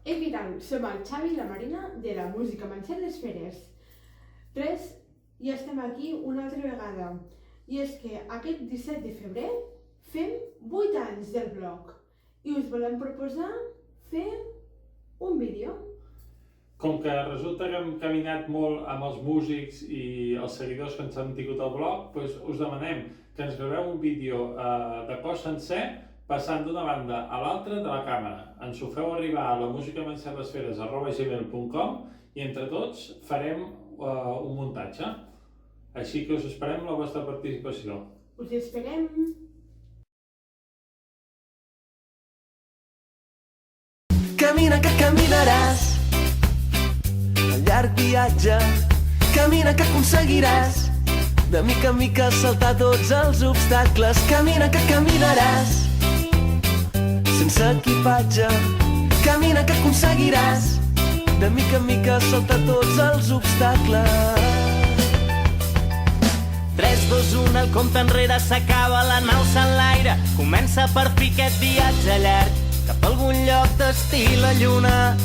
Ei, què tal? Som el Xavi i la Marina de la música Manxet les Feres. Res, i estem aquí una altra vegada. I és que aquest 17 de febrer fem 8 anys del blog i us volem proposar fer un vídeo. Com que resulta que hem caminat molt amb els músics i els seguidors que ens han tingut al blog, doncs us demanem que ens graveu un vídeo de cos sencer passant d'una banda a l'altra de la càmera. Ens ho feu arribar a lamusicamanxetlesferes@gmail.com i entre tots farem un muntatge. Així que us esperem la vostra participació. Us esperem! Camina que caminaràs al llarg viatge, camina que aconseguiràs de mica en mica saltar tots els obstacles. Camina que caminaràs sense equipatge, camina que aconseguiràs de mica en mica saltar tots els obstacles. 3, 2, 1, el compte enrere s'acaba, la nau s'enlaire, comença per fi aquest viatge llarg cap a algun lloc d'estil la lluna.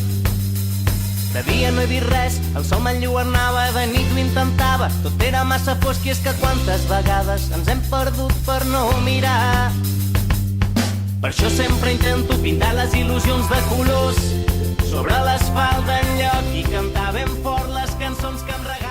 De dia no he vist res, el sol m'enlluernava, de nit ho intentava, tot era massa fosc i és que quantes vegades ens hem perdut per no mirar. Per això sempre intento pintar les il·lusions de colors sobre l'asfalt d'enlloc i cantar ben fort les cançons que em regalen.